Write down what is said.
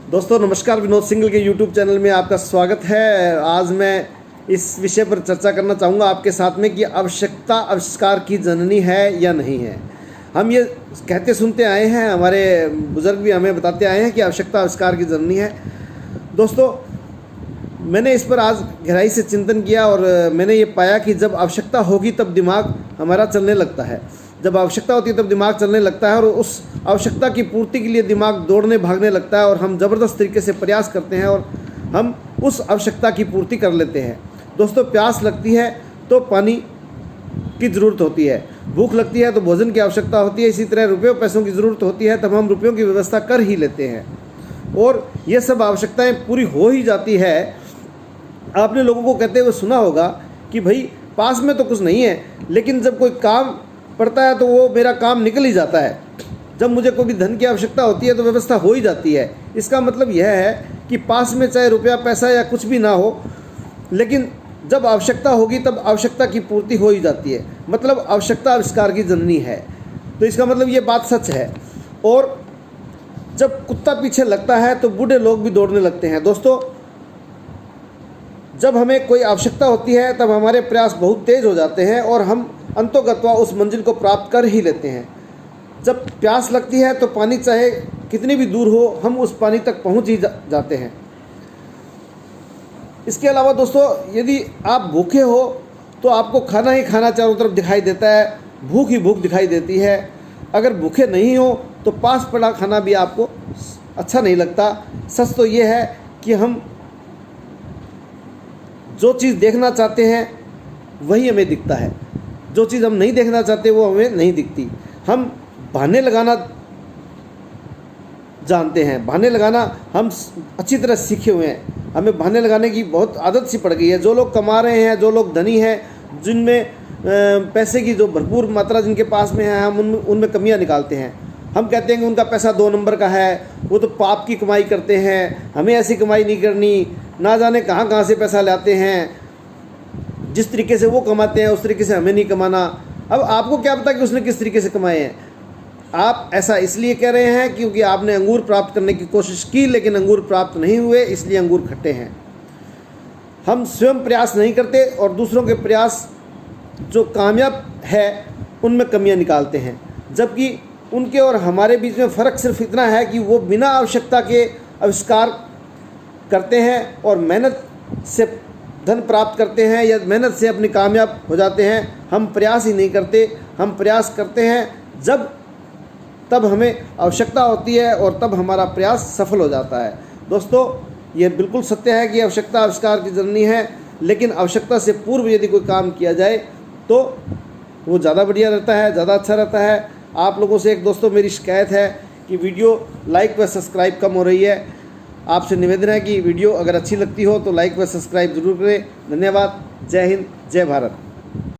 दोस्तों नमस्कार, विनोद सिंगल के YouTube चैनल में आपका स्वागत है। आज मैं इस विषय पर चर्चा करना चाहूँगा आपके साथ में कि आवश्यकता आविष्कार की जननी है या नहीं है। हम ये कहते सुनते आए हैं, हमारे बुजुर्ग भी हमें बताते आए हैं कि आवश्यकता आविष्कार की जननी है। दोस्तों मैंने इस पर आज गहराई से चिंतन किया और मैंने ये पाया कि जब आवश्यकता होगी तब दिमाग हमारा चलने लगता है। जब आवश्यकता होती है तब दिमाग चलने लगता है और उस आवश्यकता की पूर्ति के लिए दिमाग दौड़ने भागने लगता है और हम ज़बरदस्त तरीके से प्रयास करते हैं और हम उस आवश्यकता की पूर्ति कर लेते हैं। दोस्तों प्यास लगती है तो पानी की ज़रूरत होती है, भूख लगती है तो भोजन की आवश्यकता होती है, इसी तरह रुपयों पैसों की ज़रूरत होती है तब हम रुपयों की व्यवस्था कर ही लेते हैं और ये सब आवश्यकताएँ पूरी हो ही जाती है। आपने लोगों को कहते हुए सुना होगा कि भाई पास में तो कुछ नहीं है, लेकिन जब कोई काम पड़ता है तो वो मेरा काम निकल ही जाता है। जब मुझे कोई भी धन की आवश्यकता होती है तो व्यवस्था हो ही जाती है। इसका मतलब यह है कि पास में चाहे रुपया पैसा या कुछ भी ना हो, लेकिन जब आवश्यकता होगी तब आवश्यकता की पूर्ति हो ही जाती है। मतलब आवश्यकता आविष्कार की जननी है। तो इसका मतलब ये बात सच है। और जब कुत्ता पीछे लगता है तो बूढ़े लोग भी दौड़ने लगते हैं। दोस्तों जब हमें कोई आवश्यकता होती है तब हमारे प्रयास बहुत तेज़ हो जाते हैं और हम अंतोगत्वा उस मंजिल को प्राप्त कर ही लेते हैं। जब प्यास लगती है तो पानी चाहे कितनी भी दूर हो, हम उस पानी तक पहुंच ही जाते हैं। इसके अलावा दोस्तों यदि आप भूखे हो तो आपको खाना ही खाना चारों तरफ दिखाई देता है, भूख ही भूख दिखाई देती है। अगर भूखे नहीं हो तो पास पड़ा खाना भी आपको अच्छा नहीं लगता। सच तो ये है कि हम जो चीज़ देखना चाहते हैं वही हमें दिखता है, जो चीज़ हम नहीं देखना चाहते वो हमें नहीं दिखती। हम बहाने लगाना जानते हैं, बहाने लगाना हम अच्छी तरह सीखे हुए हैं। हमें बहाने लगाने की बहुत आदत सी पड़ गई है। जो लोग कमा रहे हैं, जो लोग धनी हैं, जिनमें पैसे की जो भरपूर मात्रा जिनके पास में है, हम उनमें कमियां निकालते हैं। हम कहते हैं कि उनका पैसा 2 नंबर का है, वो तो पाप की कमाई करते हैं, हमें ऐसी कमाई नहीं करनी, ना जाने कहाँ कहाँ से पैसा लाते हैं, जिस तरीके से वो कमाते हैं उस तरीके से हमें नहीं कमाना। अब आपको क्या पता कि उसने किस तरीके से कमाए हैं। आप ऐसा इसलिए कह रहे हैं क्योंकि आपने अंगूर प्राप्त करने की कोशिश की लेकिन अंगूर प्राप्त नहीं हुए, इसलिए अंगूर खट्टे हैं। हम स्वयं प्रयास नहीं करते और दूसरों के प्रयास जो कामयाब है उनमें कमियां निकालते हैं, जबकि उनके और हमारे बीच में फ़र्क सिर्फ इतना है कि वो बिना आवश्यकता के आविष्कार करते हैं और मेहनत से धन प्राप्त करते हैं या मेहनत से अपनी कामयाब हो जाते हैं। हम प्रयास ही नहीं करते। हम प्रयास करते हैं जब तब हमें आवश्यकता होती है और तब हमारा प्रयास सफल हो जाता है। दोस्तों ये बिल्कुल सत्य है कि आवश्यकता आविष्कार की जननी है, लेकिन आवश्यकता से पूर्व यदि कोई काम किया जाए तो वो ज़्यादा बढ़िया रहता है, ज़्यादा अच्छा रहता है। आप लोगों से एक दोस्तों मेरी शिकायत है कि वीडियो लाइक व सब्सक्राइब कम हो रही है। आपसे निवेदन है कि वीडियो अगर अच्छी लगती हो तो लाइक व सब्सक्राइब ज़रूर करें। धन्यवाद। जय हिंद, जय भारत।